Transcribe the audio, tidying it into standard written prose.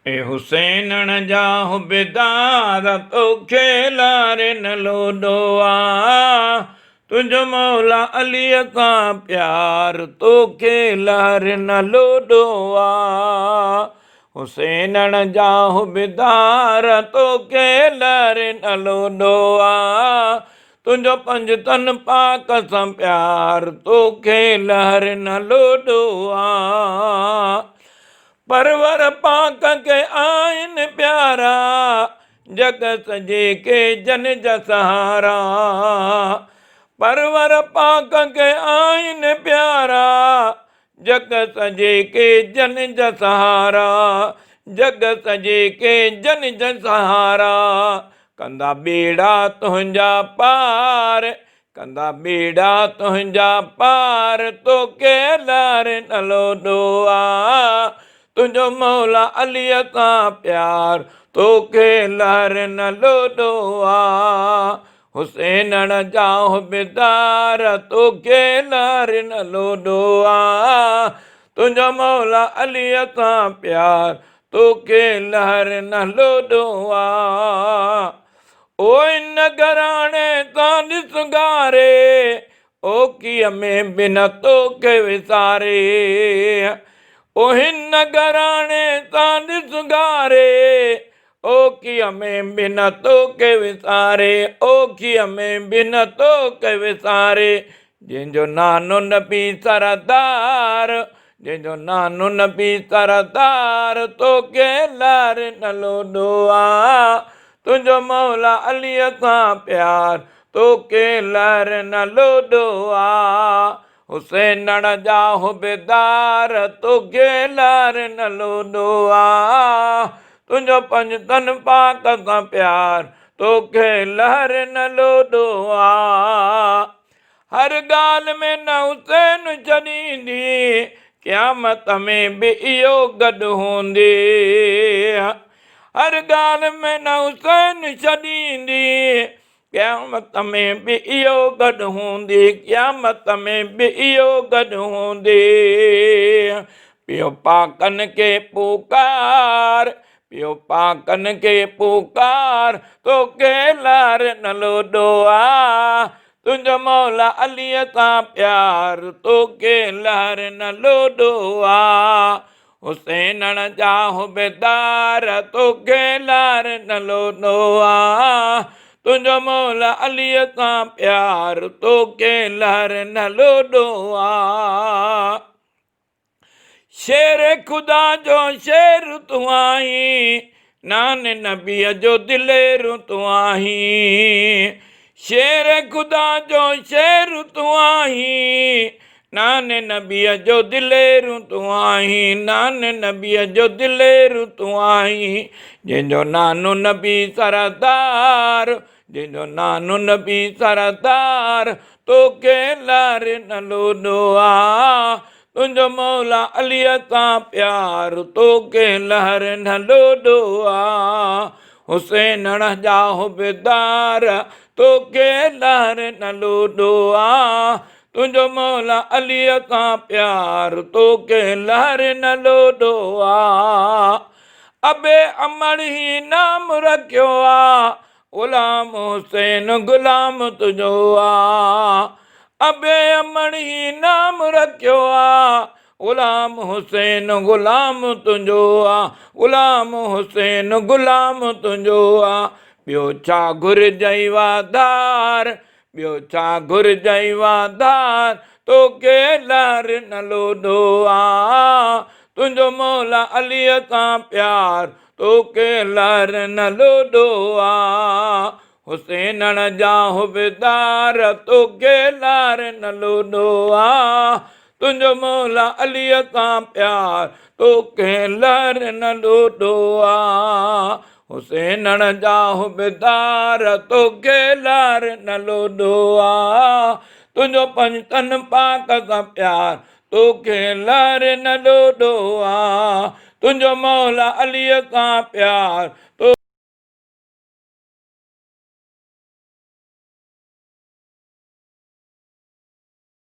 ए हुसैन जा हुबेदार तोखे लारे न लोॾो आ। तुंहिंजो मौला अलीअ खां प्यार तोखे लारे न लोॾो आ। हुसैन जा हुबेदार तोखे लारे न लोॾो आ। तुंहिंजो पंजतन पाक सां प्यार तोखे लारे न लोॾो आ। परवर पाक के आइन प्यारा जग सजे के जन जा सहारा। परवर पाक के आइन प्यारा जग सजे के जन जा सहारा। जग सजे के जन जा सहारा। कंदा बेड़ा तुंहिंजा पार कंदा बेड़ा तुंहिंजा पार तोखे लारे न लोॾो आ। तुंहिंजो मौला अलीअ सां प्यार तोखे लारे न लोॾो आ। हुसैन जा हुबेदार तोखे लारे न लोॾो आ। तुंहिंजो मौला अलीअ सां प्यार तोखे लारे न लोॾो आ। ओ इन घराणे सां ॾिस गारे ओकीअ में बिन तोखे विसारे। ओ हिन घराणे सां ॾिस गारे ओकीअ में बिन तोखे विसारे। ओकीअ में बिन तोखे विसारे। जंहिंजो नानो नबी सरदार जंहिंजो नानो नबी सरदार तोखे लारे न लोॾो आ। तुंहिंजो मौला अलीअ सां प्यार तोखे लारे न लोॾो आ। हुसैन जा हुबेदार तोखे लारे न लोॾो आ। तुंहिंजो पंजतन पाक सां प्यार तोखे लारे न लोॾो आ। हर ॻाल्हि में न हुसैन छॾींदी क़यामत में बि इहो गॾु हूंदी। हर ॻाल्हि में न हुसैन छॾींदी क़यामत में बि इहो गॾु हूंदी। क़यामत में बि इहो गॾु हूंदी। पियो पाकनि खे पुकार पियो पाकनि खे पुकार तोखे लारे न लोॾो आ। तुंहिंजो मौला अलीअ सां प्यार तोखे लारे न लोॾो आ। हुसैन जा हुबेदार तोखे लारे न लोॾो आ। तुंहिंजो मौला अलीअ सां प्यार तोखे लारे न लोॾो आ। शेर ख़ुदा जो शेर तूं आहीं नाने नबीअ जो दिलेर तूं आहीं। शेर ख़ुदा जो शेर तूं आहीं नाने नबीअ जो दिलेर तूं आहीं। नाने नबीअ जो दिलेर तूं आहीं। जंहिंजो नानो नबी सरदार जंहिंजो नानो नबी सरदार तोखे लारे न लोॾो आ। तुंहिंजो मौला अलीअ सां प्यार तोखे लारे न लोॾो आ। हुसैन जा हुबेदार तोखे लारे न लोॾो आ। तुंहिंजो मौला अलीअ सां प्यार तोखे लारे न लोॾो आ। अबे अमड़ ही नाम रखियो आ ग़ुलाम हुसैन ग़ुलाम तुंहिंजो आ। अबे अमड़ ही नाम रखियो आ ग़ुलाम हुसैन ग़ुलाम तुंहिंजो आ। ग़ुलाम हुसैन ग़ुलाम तुंहिंजो आ। ॿियो छा घुरिजई वाधार ॿियो छा घुरिजई वाधार तोखे लारे न लोॾो आ। तुंहिंजो मौला अलीअ सां प्यार तोखे लारे न लोॾो आ। हुसैन जा हुबेदार तोखे लारे न लोॾो आ। तुंहिंजो मौला अलीअ सां प्यार तोखे लारे न लोॾो आ। हुसैन जा हुबेदार तोखे लारे न लोॾो आ। तुंहिंजो पंजतन पाक सां प्यार तोखे लारे न लोॾो आ। तुंहिंजो मौला अलीअ सां प्यार